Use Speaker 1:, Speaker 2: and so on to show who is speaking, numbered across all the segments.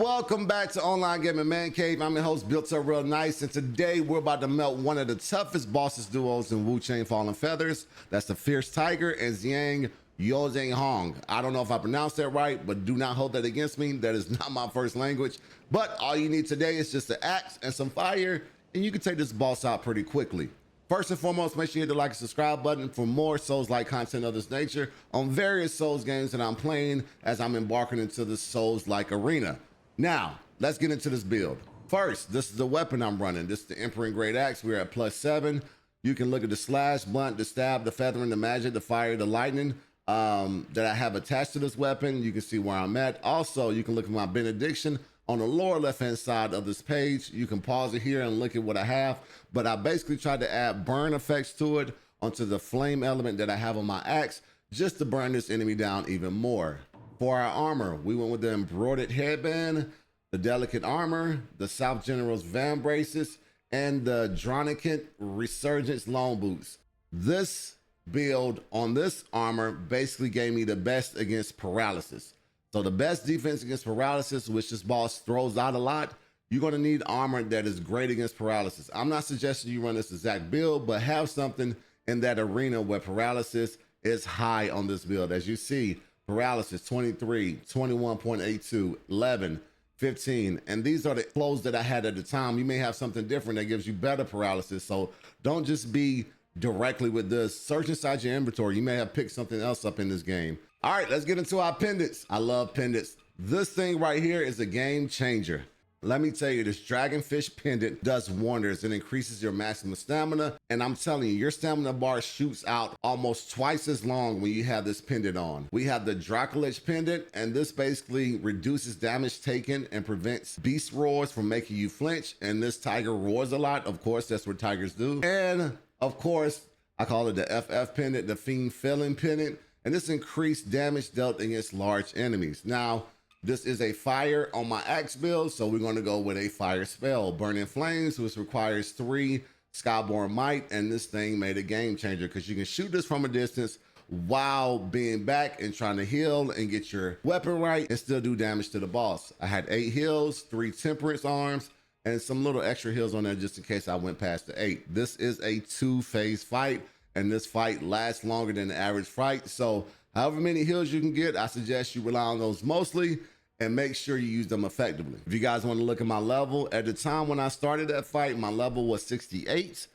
Speaker 1: Welcome back to Online Gaming Mancave. I'm your host, BuiltUpRealNice, and today we're about to melt one of the toughest bosses duos in Wuchang Fallen Feathers. That's the Fierce Tiger and Xiang Yozhang. I don't know if I pronounced that right, but do not hold that against me. That is not my first language. But all you need today is just an axe and some fire, and you can take this boss out pretty quickly. First and foremost, make sure you hit the like and subscribe button for more Souls-like content of this nature on various Souls games that I'm playing as I'm embarking into the Souls-like arena. Now, let's get into this build. First, this is the weapon I'm running. This is the Emperor Great Axe. We're at +7. You can look at the slash, blunt, the stab, the feathering, the magic, the fire, the lightning that I have attached to this weapon. You can see where I'm at. Also, you can look at my benediction on the lower left-hand side of this page. You can pause it here and look at what I have, but I basically tried to add burn effects to it onto the flame element that I have on my axe, just to burn this enemy down even more. For our armor, we went with the embroidered headband, the delicate armor, the South General's van braces, and the Dronicant Resurgence long boots. This build on this armor basically gave me the best against paralysis. So the best defense against paralysis, which this boss throws out a lot, you're gonna need armor that is great against paralysis. I'm not suggesting you run this exact build, but have something in that arena where paralysis is high on this build. As you see, paralysis 23, 21.82, 11, 15. And these are the clothes that I had at the time. You may have something different that gives you better paralysis. So don't just be directly with this. Search inside your inventory. You may have picked something else up in this game. All right, let's get into our pendants. I love pendants. This thing right here is a game changer. Let me tell you, this dragonfish pendant does wonders. It increases your maximum stamina. And I'm telling you, your stamina bar shoots out almost twice as long when you have this pendant on. We have the Dracolich pendant, and this basically reduces damage taken and prevents beast roars from making you flinch. And this tiger roars a lot. Of course, that's what tigers do. And of course, I call it the FF pendant, the Fiend Felon pendant. And this increased damage dealt against large enemies. Now, this is a fire on my axe build, so we're going to go with a fire spell, Burning Flames, which requires 3 Skyborn Might, and this thing made a game changer because you can shoot this from a distance while being back and trying to heal and get your weapon right and still do damage to the boss. I had 8 heals, 3 temperance arms, and some little extra heals on there just in case I went past the 8. This is a 2-phase fight, and this fight lasts longer than the average fight. So however many heals you can get, I suggest you rely on those mostly and make sure you use them effectively. If you guys want to look at my level, at the time when I started that fight, my level was 68,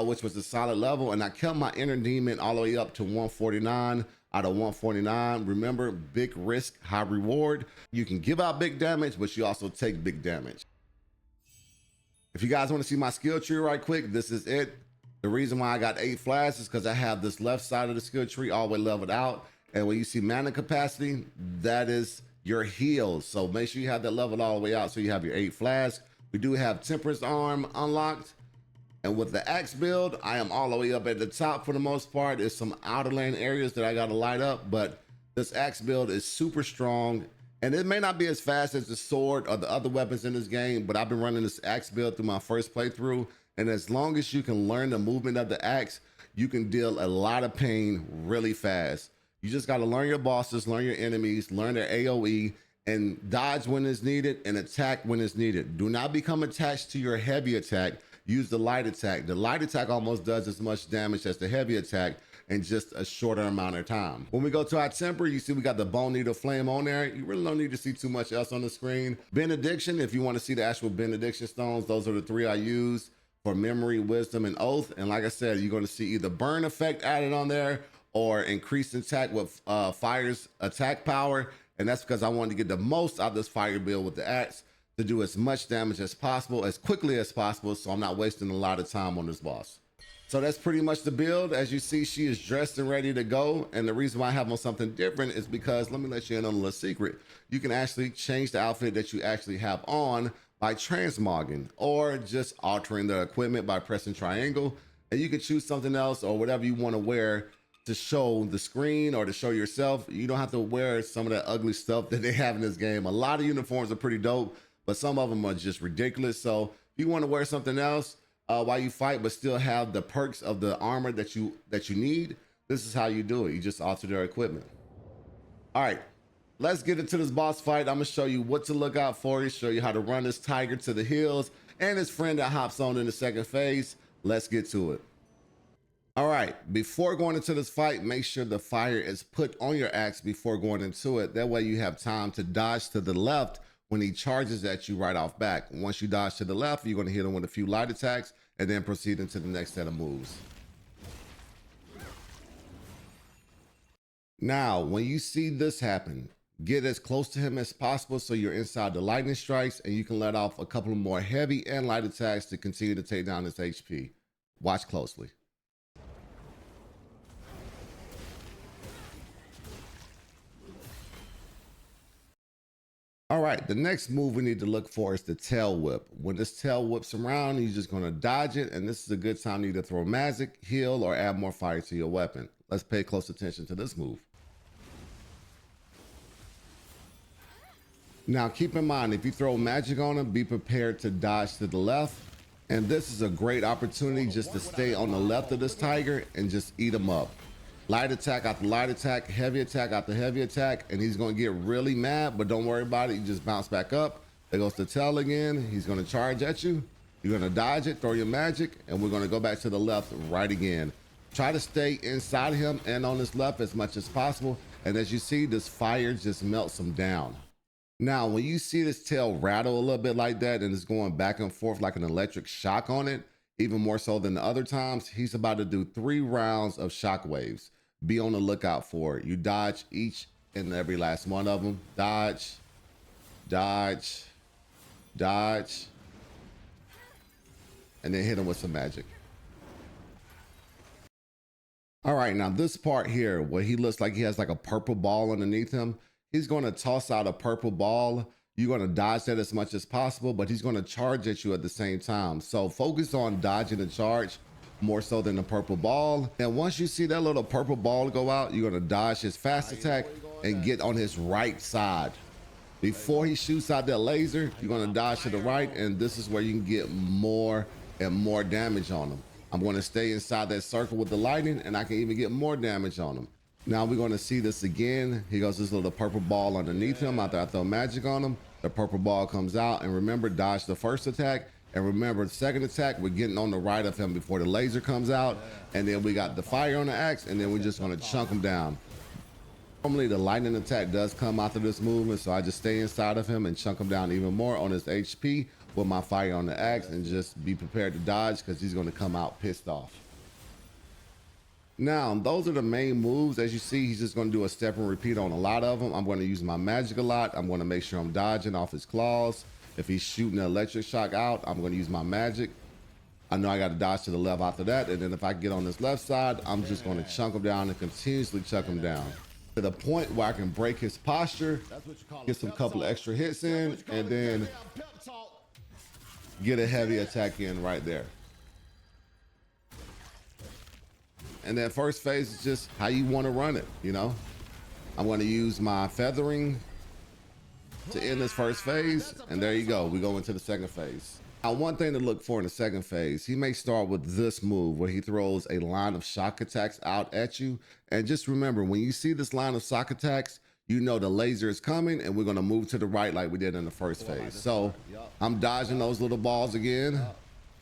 Speaker 1: which was a solid level. And I kept my inner demon all the way up to 149 out of 149. Remember, big risk, high reward. You can give out big damage, but you also take big damage. If you guys want to see my skill tree right quick, this is it. The reason why I got 8 flasks is because I have this left side of the skill tree all the way leveled out. And when you see mana capacity, that is your heals. So make sure you have that leveled all the way out so you have your 8 flasks. We do have Temperance Arm unlocked. And with the axe build, I am all the way up at the top for the most part. There's some outer lane areas that I got to light up, but this axe build is super strong. And it may not be as fast as the sword or the other weapons in this game, but I've been running this axe build through my first playthrough. And as long as you can learn the movement of the axe, you can deal a lot of pain really fast. You just got to learn your bosses, learn your enemies, learn their AoE, and dodge when it's needed and attack when it's needed. Do not become attached to your heavy attack. Use the light attack. The light attack almost does as much damage as the heavy attack in just a shorter amount of time. When we go to our temper, you see we got the Bone Needle Flame on there. You really don't need to see too much else on the screen. Benediction, if you want to see the actual benediction stones, those are the 3 I use for memory, wisdom, and oath. And like I said, you're going to see either burn effect added on there or increased attack with fire's attack power. And that's because I wanted to get the most out of this fire build with the axe to do as much damage as possible, as quickly as possible, so I'm not wasting a lot of time on this boss. So that's pretty much the build. As you see, she is dressed and ready to go. And the reason why I have on something different is because, let me let you in on a little secret. You can actually change the outfit that you actually have on by transmogging or just altering the equipment by pressing triangle. And you can choose something else or whatever you want to wear to show the screen or to show yourself. You don't have to wear some of that ugly stuff that they have in this game. A lot of uniforms are pretty dope, but some of them are just ridiculous. So if you want to wear something else while you fight, but still have the perks of the armor that you need, this is how you do it. You just alter their equipment. All right, Let's get into this boss fight. I'm gonna show you what to look out for, show you how to run this tiger to the hills, and his friend that hops on in the second phase. Let's get to it. All right, before going into this fight, make sure the fire is put on your axe before going into it. That way you have time to dodge to the left when he charges at you right off back. Once you dodge to the left, you're gonna hit him with a few light attacks and then proceed into the next set of moves. Now, when you see this happen, get as close to him as possible so you're inside the lightning strikes and you can let off a couple of more heavy and light attacks to continue to take down his HP. Watch closely. All right, the next move we need to look for is the tail whip. When this tail whips around, you're just gonna dodge it, and this is a good time to either throw magic, heal, or add more fire to your weapon. Let's pay close attention to this move. Now keep in mind, if you throw magic on him, be prepared to dodge to the left. And this is a great opportunity just to stay on the left of this tiger and just eat him up. Light attack after light attack, heavy attack after heavy attack, and he's gonna get really mad, but don't worry about it, you just bounce back up. There goes the tail again, he's gonna charge at you. You're gonna dodge it, throw your magic, and we're gonna go back to the left right again. Try to stay inside of him and on his left as much as possible, and as you see, this fire just melts him down. Now, when you see this tail rattle a little bit like that and it's going back and forth like an electric shock on it, even more so than the other times, he's about to do 3 rounds of shock waves. Be on the lookout for it. You dodge each and every last one of them. Dodge, dodge, dodge, and then hit him with some magic. All right, now this part here where he looks like he has like a purple ball underneath him, he's gonna toss out a purple ball. You're gonna dodge that as much as possible, but he's gonna charge at you at the same time. So focus on dodging the charge more so than the purple ball. And once you see that little purple ball go out, you're gonna dodge his fast attack and get on his right side. Before he shoots out that laser, you're gonna dodge to the right, and this is where you can get more and more damage on him. I'm gonna stay inside that circle with the lightning, and I can even get more damage on him. Now we're gonna see this again. He goes this little purple ball underneath him. After I throw magic on him, the purple ball comes out, and remember, dodge the first attack. And remember, the second attack, we're getting on the right of him before the laser comes out. And then we got the fire on the axe, and then we're just gonna chunk him down. Normally the lightning attack does come after this movement, so I just stay inside of him and chunk him down even more on his HP with my fire on the axe, and just be prepared to dodge because he's gonna come out pissed off. Now, those are the main moves. As you see, he's just gonna do a step and repeat on a lot of them. I'm gonna use my magic a lot. I'm gonna make sure I'm dodging off his claws. If he's shooting an electric shock out, I'm gonna use my magic. I know I gotta dodge to the left after that. And then if I get on this left side, I'm just gonna chunk him down and continuously chuck him down to the point where I can break his posture, get some couple of extra hits in, and then get a heavy attack in right there. And that first phase is just how you wanna run it, you know? I'm gonna use my feathering to end this first phase, and there you go, we go into the second phase. Now, one thing to look for in the second phase, he may start with this move where he throws a line of shock attacks out at you. And just remember, when you see this line of shock attacks, you know the laser is coming, and we're gonna move to the right like we did in the first phase. So I'm dodging those little balls again.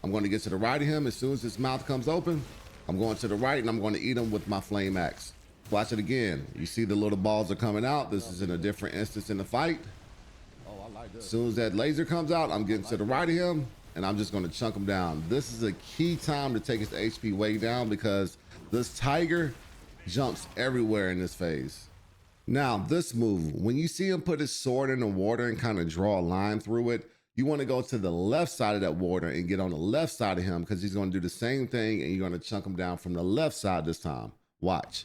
Speaker 1: I'm gonna get to the right of him. As soon as his mouth comes open, I'm going to the right, and I'm gonna eat him with my flame axe. Watch it again. You see the little balls are coming out. This is in a different instance in the fight. As soon as that laser comes out, I'm getting to the right of him, and I'm just gonna chunk him down. This is a key time to take his HP way down because this tiger jumps everywhere in this phase. Now, this move, when you see him put his sword in the water and kind of draw a line through it, you wanna go to the left side of that water and get on the left side of him because he's gonna do the same thing, and you're gonna chunk him down from the left side this time. Watch.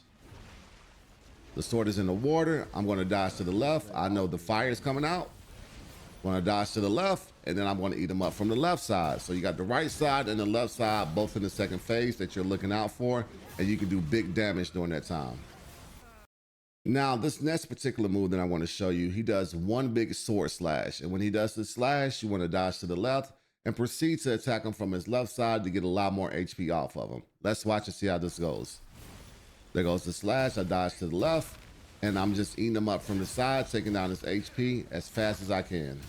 Speaker 1: The sword is in the water. I'm gonna dodge to the left. I know the fire is coming out. I'm gonna dodge to the left, and then I'm gonna eat them up from the left side. So you got the right side and the left side both in the second phase that you're looking out for, and you can do big damage during that time. Now, this next particular move that I want to show you, he does one big sword slash. And when he does the slash, you want to dodge to the left and proceed to attack him from his left side to get a lot more HP off of him. Let's watch and see how this goes. There goes the slash. I dodge to the left. And I'm just eating him up from the side, taking down his HP as fast as I can.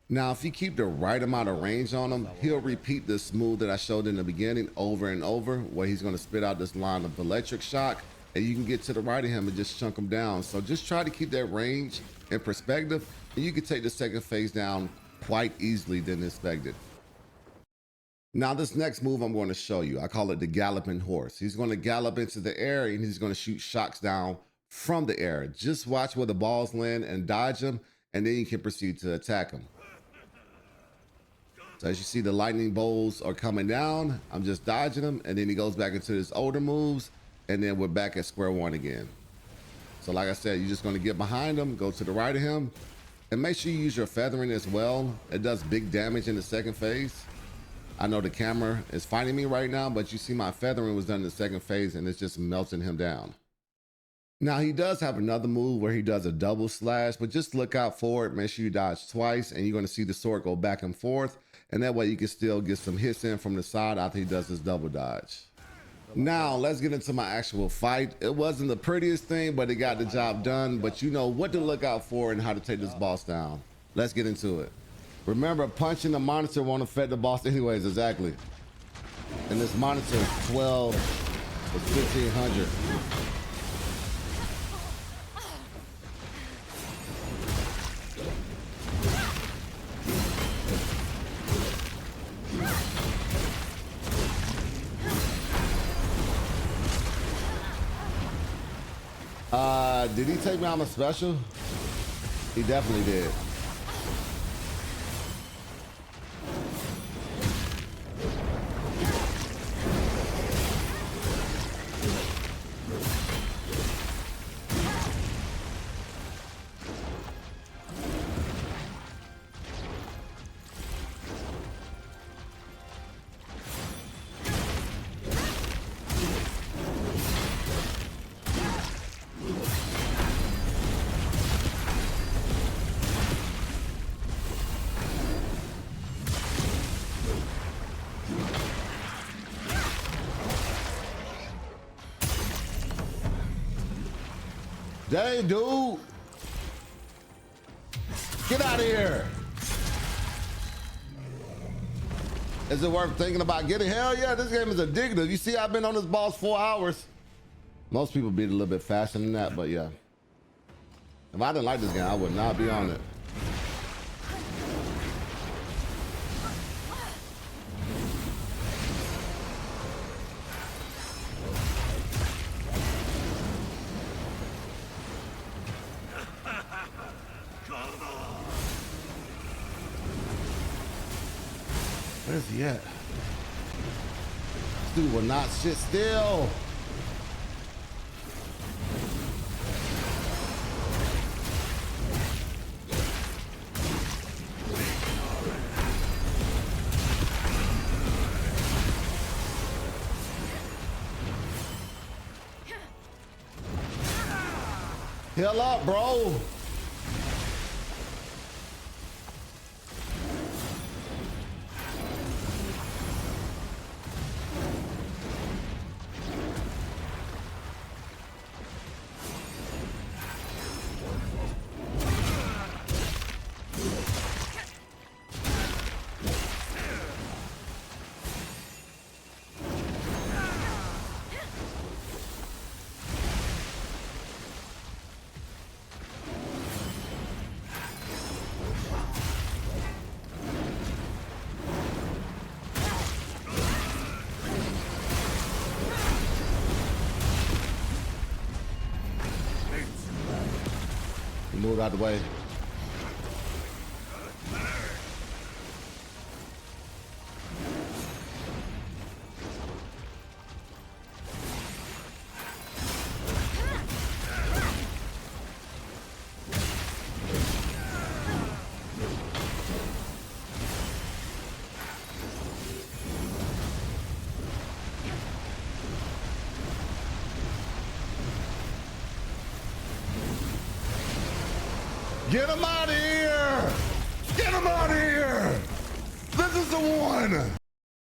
Speaker 1: Now, if you keep the right amount of range on him, he'll repeat this move that I showed in the beginning over and over, where he's going to spit out this line of electric shock, and you can get to the right of him and just chunk him down. So just try to keep that range in perspective, and you can take the second phase down quite easily than expected. Now, this next move I'm going to show you, I call it the galloping horse. He's going to gallop into the air and he's going to shoot shocks down from the air. Just watch where the balls land and dodge them, and then you can proceed to attack him. So as you see, the lightning bolts are coming down. I'm just dodging them, and then he goes back into his older moves, and then we're back at square one again. So like I said, you're just going to get behind him, go to the right of him, and make sure you use your feathering as well. It does big damage in the second phase. I know the camera is fighting me right now, but you see my feathering was done in the second phase, and it's just melting him down. Now, he does have another move where he does a double slash, but just look out for it. Make sure you dodge twice, and you're going to see the sword go back and forth, and that way you can still get some hits in from the side after he does his double dodge. Now, let's get into my actual fight. It wasn't the prettiest thing, but it got the job done, but you know what to look out for and how to take this boss down. Let's get into it. Remember, punching the monitor won't affect the boss anyways, exactly. And this monitor is 12 or 1500. Did he take me on a special? He definitely did. Dang, dude. Get out of here. Is it worth thinking about getting? Hell yeah, this game is addictive. You see, I've been on this boss 4 hours. Most people beat it a little bit faster than that, but yeah. If I didn't like this game, I would not be on it. Where's he at? This dude will not sit still. Heal up, bro. Move out the way. Get him out of here! Get him out of here! This is the one!